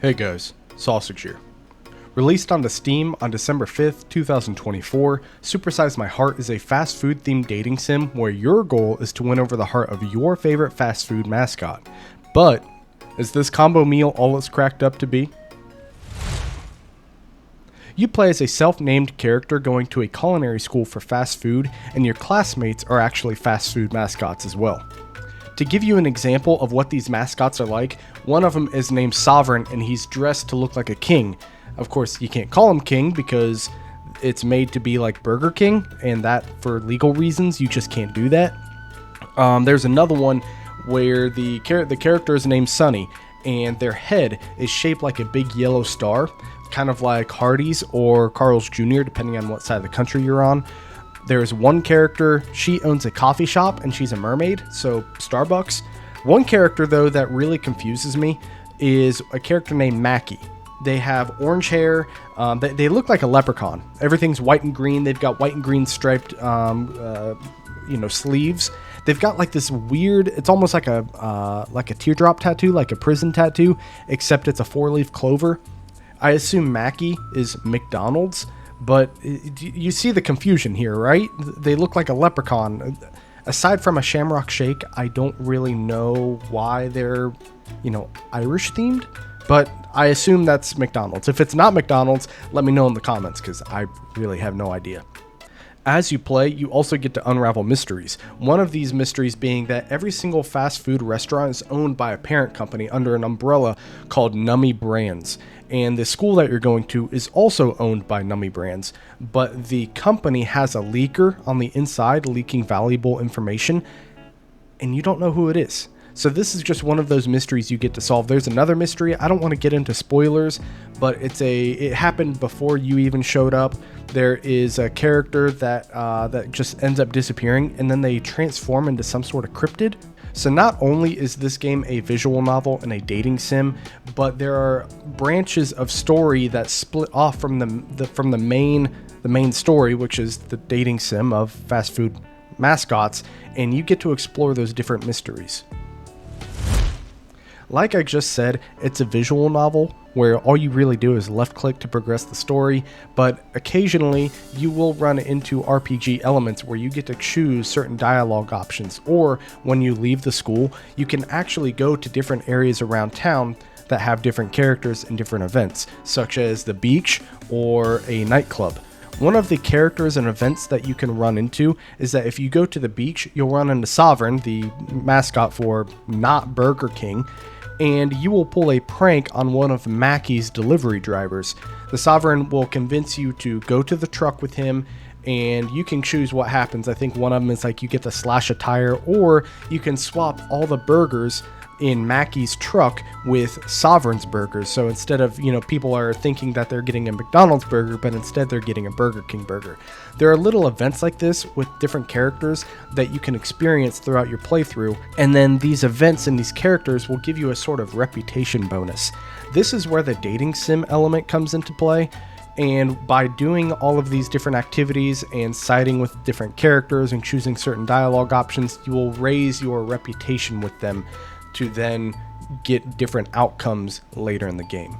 Hey guys, Sausage here. Released onto Steam on December 5th, 2024, Supersize My Heart is a fast food themed dating sim where your goal is to win over the heart of your favorite fast food mascot. But, is this combo meal all it's cracked up to be? You play as a self-named character going to a culinary school for fast food, and your classmates are actually fast food mascots as well. To give you an example of what these mascots are like, one of them is named Sovereign and he's dressed to look like a king. Of course, you can't call him king because it's made to be like Burger King, and that for legal reasons you just can't do that. There's another one where the character is named Sunny and their head is shaped like a big yellow star, kind of like Hardee's or Carl's Jr., depending on what side of the country you're on. There's one character, she owns a coffee shop and she's a mermaid, so Starbucks. One character though that really confuses me is a character named Mackie. They have orange hair, they look like a leprechaun. Everything's white and green, they've got white and green striped sleeves. They've got like this weird, it's almost like a teardrop tattoo, like a prison tattoo, except it's a 4-leaf clover. I assume Mackie is McDonald's. But you see the confusion here, right? They look like a leprechaun. Aside from a shamrock shake, I don't really know why they're, Irish themed. But I assume that's McDonald's. If it's not McDonald's, let me know in the comments because I really have no idea. As you play, you also get to unravel mysteries. One of these mysteries being that every single fast food restaurant is owned by a parent company under an umbrella called Nummy Brands. And the school that you're going to is also owned by Nummy Brands, but the company has a leaker on the inside leaking valuable information, and you don't know who it is. So this is just one of those mysteries you get to solve. There's another mystery. I don't want to get into spoilers, but it happened before you even showed up. There is a character that just ends up disappearing, and then they transform into some sort of cryptid. So not only is this game a visual novel and a dating sim, but there are branches of story that split off from the main story, which is the dating sim of fast food mascots, and you get to explore those different mysteries. Like I just said, it's a visual novel where all you really do is left click to progress the story, but occasionally you will run into RPG elements where you get to choose certain dialogue options, or when you leave the school, you can actually go to different areas around town that have different characters and different events, such as the beach or a nightclub. One of the characters and events that you can run into is that if you go to the beach, you'll run into Sovereign, the mascot for not Burger King, and you will pull a prank on one of Mackie's delivery drivers. The Sovereign will convince you to go to the truck with him, and you can choose what happens. I think one of them is like you get to slash a tire, or you can swap all the burgers in Mackie's truck with Sovereign's burgers. So instead of, people are thinking that they're getting a McDonald's burger, but instead they're getting a Burger King burger. There are little events like this with different characters that you can experience throughout your playthrough, and then these events and these characters will give you a sort of reputation bonus. This is where the dating sim element comes into play. And by doing all of these different activities and siding with different characters and choosing certain dialogue options, you will raise your reputation with them to then get different outcomes later in the game.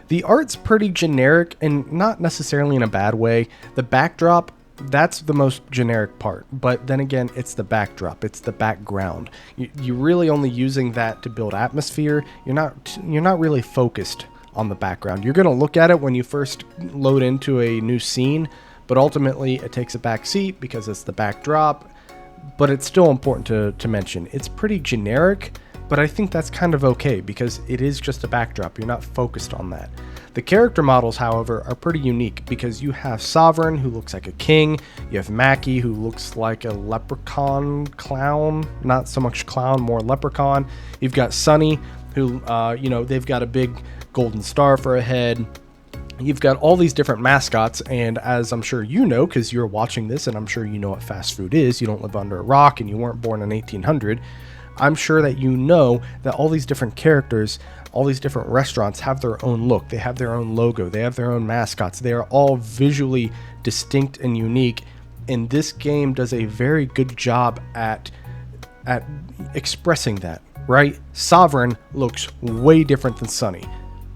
The art's pretty generic, and not necessarily in a bad way. The backdrop, that's the most generic part, but then again, it's the backdrop, it's the background. You're really only using that to build atmosphere. You're not really focused on the background. You're going to look at it when you first load into a new scene, but ultimately it takes a back seat because it's the backdrop. But it's still important to mention. It's pretty generic, but I think that's kind of okay because it is just a backdrop. You're not focused on that. The character models, however, are pretty unique because you have Sovereign, who looks like a king. You have Mackie, who looks like a leprechaun clown. Not so much clown, more leprechaun. You've got Sunny, who, they've got a big golden star for a head. You've got all these different mascots, and as I'm sure you know, because you're watching this, and I'm sure you know what fast food is, you don't live under a rock, and you weren't born in 1800, I'm sure that you know that all these different characters, all these different restaurants have their own look, they have their own logo, they have their own mascots, they are all visually distinct and unique, and this game does a very good job at expressing that. right? Sovereign looks way different than Sunny.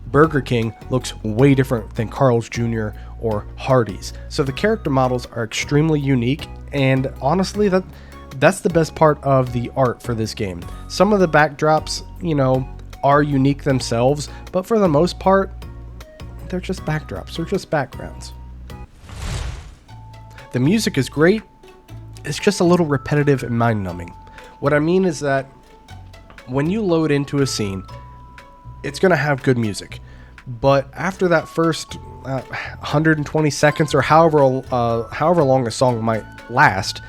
Burger King looks way different than Carl's Jr. or Hardee's. So the character models are extremely unique, and honestly, that's the best part of the art for this game. Some of the backdrops, are unique themselves, but for the most part, they're just backdrops. They're just backgrounds. The music is great. It's just a little repetitive and mind-numbing. What I mean is that when you load into a scene, it's going to have good music. But after that first 120 seconds or however long a song might last,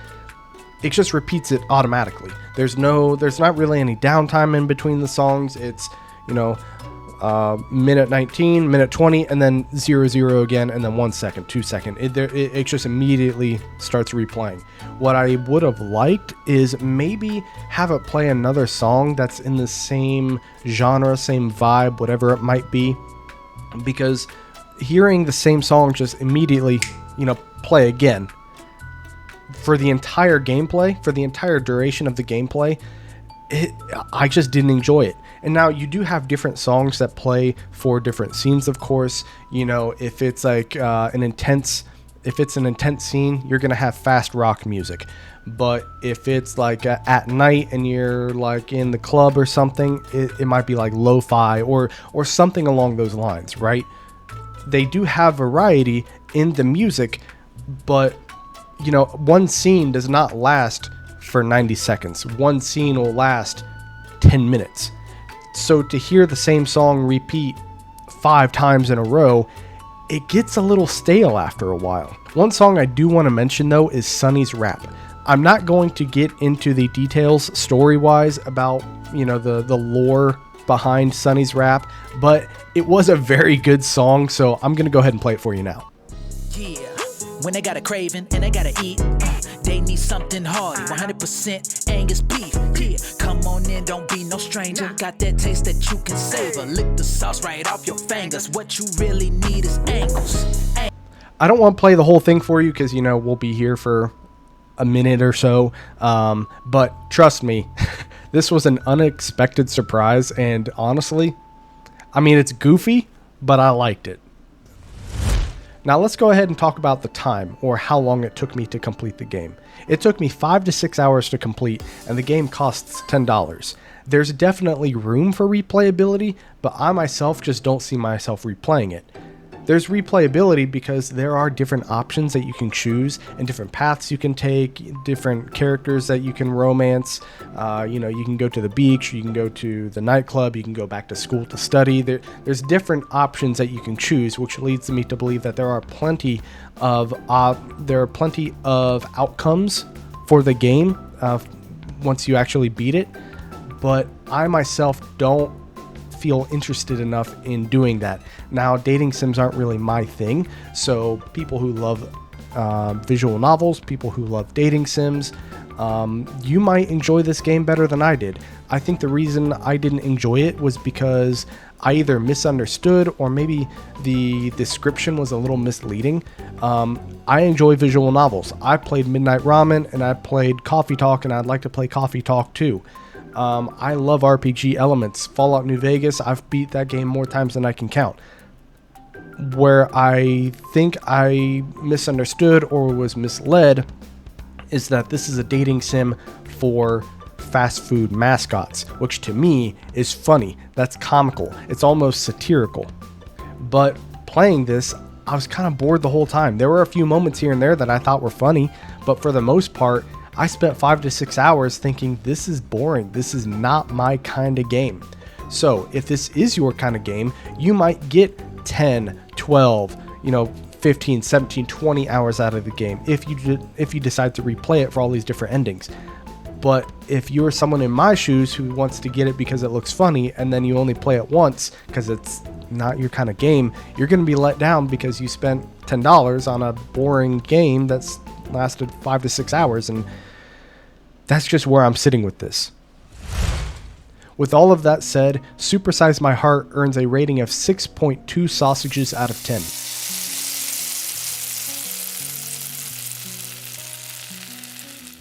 it just repeats it automatically. There's not really any downtime in between the songs. It's, minute 19, minute 20, and then 0 again, and then 1 second, 2 second. It just immediately starts replaying. What I would have liked is maybe have it play another song that's in the same genre, same vibe, whatever it might be, because hearing the same song just immediately, play again for the entire gameplay, for the entire duration of the gameplay, I just didn't enjoy it. And now you do have different songs that play for different scenes, of course. If it's like an intense scene, you're gonna have fast rock music. But if it's like at night and you're like in the club or something, it might be like lo-fi or something along those lines, right? They do have variety in the music, but one scene does not last for 90 seconds. One scene will last 10 minutes. So to hear the same song repeat 5 times in a row, it gets a little stale after a while. One song I do want to mention though is Sunny's rap. I'm not going to get into the details story-wise about, the lore behind Sunny's rap, but it was a very good song, so I'm going to go ahead and play it for you now. Yeah, when they got a craving and they gotta eat, they need something hearty, 100% Angus beef. Yeah, come on in, don't be no stranger. Got that taste that you can savor. Lick the sauce right off your fingers. What you really need is angles. I don't want to play the whole thing for you because, we'll be here for a minute or so. But trust me, this was an unexpected surprise. And honestly, it's goofy, but I liked it. Now let's go ahead and talk about the time, or how long it took me to complete the game. It took me 5 to 6 hours to complete, and the game costs $10. There's definitely room for replayability, but I myself just don't see myself replaying it. There's replayability because there are different options that you can choose and different paths you can take, different characters that you can romance. You can go to the beach, you can go to the nightclub, you can go back to school to study. There's different options that you can choose, which leads me to believe that there are plenty of outcomes for the game once you actually beat it. But I myself don't feel interested enough in doing that. Now, dating sims aren't really my thing, so people who love visual novels, people who love dating sims, you might enjoy this game better than I did. I think the reason I didn't enjoy it was because I either misunderstood or maybe the description was a little misleading. I enjoy visual novels. I played Midnight Ramen and I played Coffee Talk, and I'd like to play Coffee Talk too. I love RPG elements. Fallout New Vegas, I've beat that game more times than I can count. Where I think I misunderstood or was misled is that this is a dating sim for fast food mascots, which to me is funny. That's comical. It's almost satirical. But playing this, I was kind of bored the whole time. There were a few moments here and there that I thought were funny, but for the most part, I spent 5 to 6 hours thinking, this is boring. This is not my kind of game. So if this is your kind of game, you might get 10, 12, 15, 17, 20 hours out of the game if you decide to replay it for all these different endings. But if you're someone in my shoes who wants to get it because it looks funny and then you only play it once because it's not your kind of game, you're going to be let down because you spent $10 on a boring game that's lasted 5 to 6 hours, and that's just where I'm sitting with this. With all of that said, Supersize My Heart earns a rating of 6.2 sausages out of 10.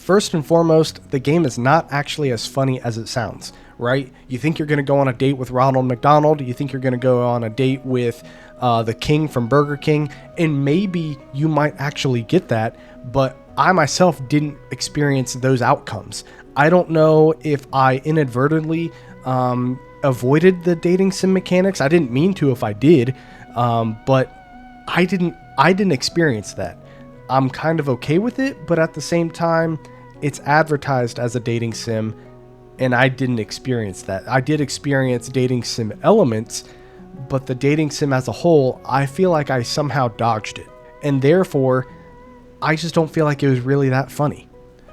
First and foremost, the game is not actually as funny as it sounds. right? You think you're going to go on a date with Ronald McDonald. You think you're going to go on a date with the King from Burger King. And maybe you might actually get that. But I myself didn't experience those outcomes. I don't know if I inadvertently avoided the dating sim mechanics. I didn't mean to if I did. But I didn't experience that. I'm kind of okay with it, but at the same time, it's advertised as a dating sim, and I didn't experience that. I did experience dating sim elements, but the dating sim as a whole, I feel like I somehow dodged it. And therefore, I just don't feel like it was really that funny.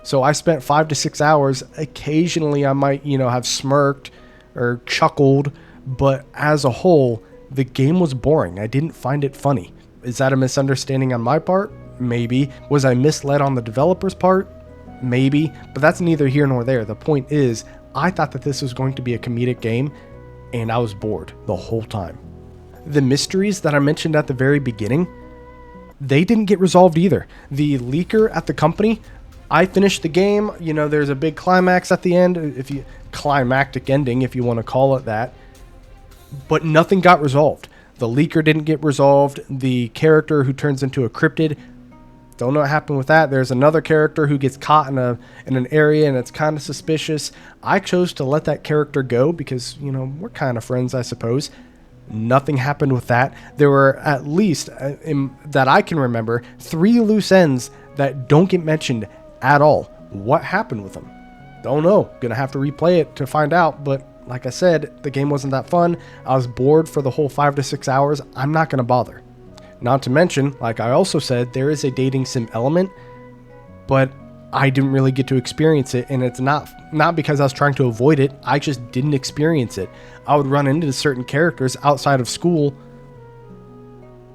So I spent 5 to 6 hours. Occasionally, I might, have smirked or chuckled, but as a whole, the game was boring. I didn't find it funny. Is that a misunderstanding on my part? Maybe. Was I misled on the developer's part? Maybe. But that's neither here nor there. The point is, I thought that this was going to be a comedic game, and I was bored the whole time. The mysteries that I mentioned at the very beginning, they didn't get resolved either. The leaker at the company, I finished the game. There's a big climax at the end, climactic ending, if you want to call it that. But nothing got resolved. The leaker didn't get resolved. The character who turns into a cryptid, don't know what happened with that. There's another character who gets caught in an area, and it's kind of suspicious. I chose to let that character go because, we're kind of friends, I suppose. Nothing happened with that. There were at least, that I can remember, 3 loose ends that don't get mentioned at all. What happened with them? Don't know. Gonna have to replay it to find out, but like I said, the game wasn't that fun. I was bored for the whole 5 to 6 hours. I'm not gonna bother. Not to mention, like I also said, there is a dating sim element, but I didn't really get to experience it, and it's not because I was trying to avoid it. I just didn't experience it. I would run into certain characters outside of school,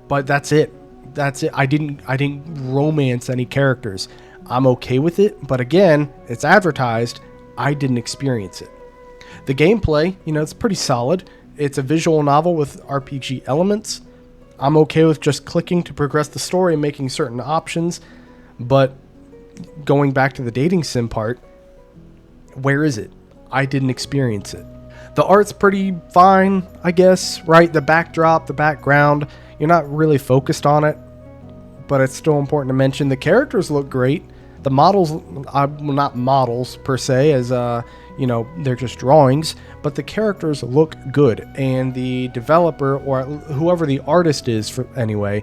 but that's it. I didn't romance any characters. I'm okay with it, but again, it's advertised. I didn't experience it. The gameplay, it's pretty solid. It's a visual novel with RPG elements. I'm okay with just clicking to progress the story and making certain options, but going back to the dating sim part, where is it? I didn't experience it. The art's pretty fine, I guess, right? The backdrop, the background, you're not really focused on it, but it's still important to mention. The characters look great. The models, not models per se, as they're just drawings, but the characters look good, and the developer, or whoever the artist is, the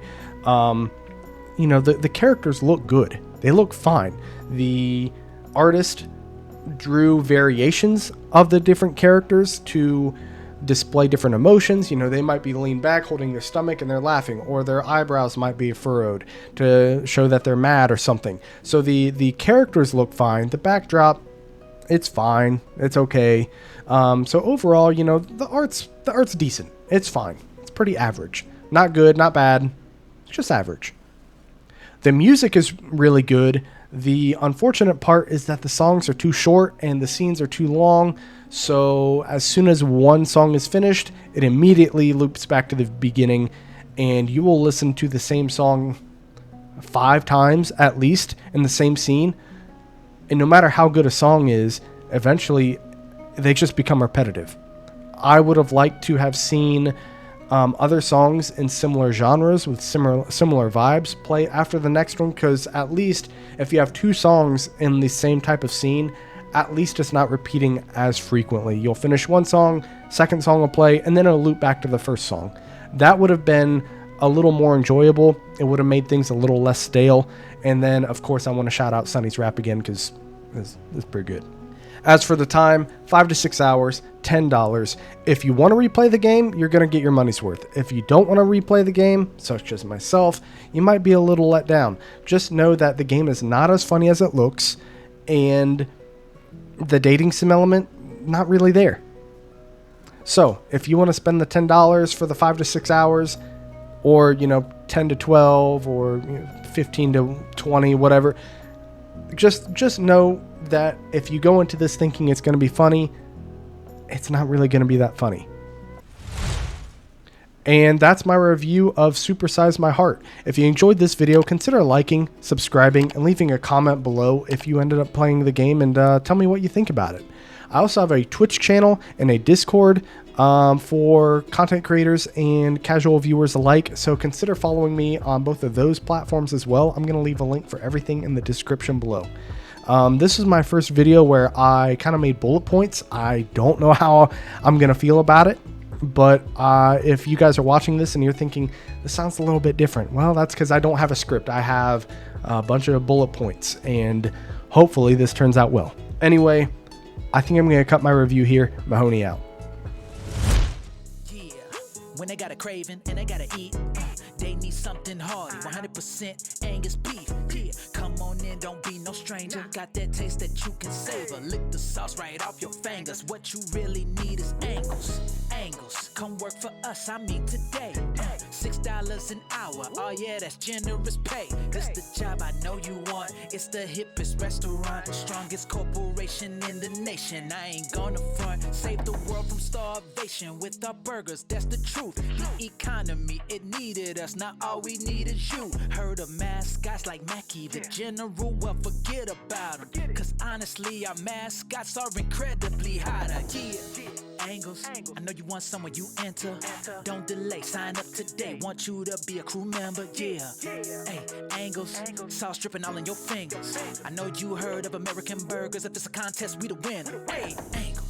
characters look good. They look fine. The artist drew variations of the different characters to display different emotions. They might be leaned back holding their stomach and they're laughing, or their eyebrows might be furrowed to show that they're mad or something. So the characters look fine. The backdrop, it's fine. It's okay. So overall, the art's decent. It's fine. It's pretty average. Not good, not bad. It's just average. The music is really good. The unfortunate part is that the songs are too short and the scenes are too long. So as soon as one song is finished, it immediately loops back to the beginning, and you will listen to the same song 5 times at least in the same scene. And no matter how good a song is, eventually they just become repetitive. I would have liked to have seen other songs in similar genres with similar vibes play after the next one, because at least if you have 2 songs in the same type of scene, at least it's not repeating as frequently. You'll finish one song, second song will play, and then it'll loop back to the first song. That would have been a little more enjoyable. It would have made things a little less stale. And then, of course, I want to shout out Sonny's rap again, because it's pretty good. As for the time, 5 to 6 hours, $10. If you want to replay the game, you're going to get your money's worth. If you don't want to replay the game, such as myself, you might be a little let down. Just know that the game is not as funny as it looks, and the dating sim element, not really there. So, if you want to spend the $10 for the 5 to 6 hours, or, 10 to 12, or 15 to 20, whatever, just know that if you go into this thinking it's going to be funny, it's not really going to be that funny. And that's my review of Supersize My Heart. If you enjoyed this video, consider liking, subscribing, and leaving a comment below if you ended up playing the game, and tell me what you think about it. I also have a Twitch channel and a Discord for content creators and casual viewers alike. So consider following me on both of those platforms as well. I'm going to leave a link for everything in the description below. This is my first video where I kind of made bullet points. I don't know how I'm going to feel about it. But if you guys are watching this and you're thinking, this sounds a little bit different, well, that's because I don't have a script. I have a bunch of bullet points, and hopefully this turns out well. Anyway, I think I'm going to cut my review here. Mahoney out. Yeah, when they got a craving and they gotta eat, they need something hearty, 100% Angus beef. Yeah, come on in, don't be no stranger. Got that taste that you can savor. Lick the sauce right off your fingers. What you really need is angles. Angles, come work for us, I mean today. $6 an hour, oh yeah, that's generous pay. This the job I know you want. It's the hippest restaurant, strongest corporation in the nation. I ain't gonna front, save the world from starvation with our burgers, that's the truth. The economy, it needed us, not all we need is you. Heard of mascots like Mackie, the general, well forget about them. Cause honestly, our mascots are incredibly hotter. Yeah. Angles, I know you want someone you enter. Don't delay, sign up today. Want you to be a crew member, yeah. Hey, angles, sauce dripping all in your fingers. I know you heard of American burgers. If it's a contest, we the winner. Hey, angles.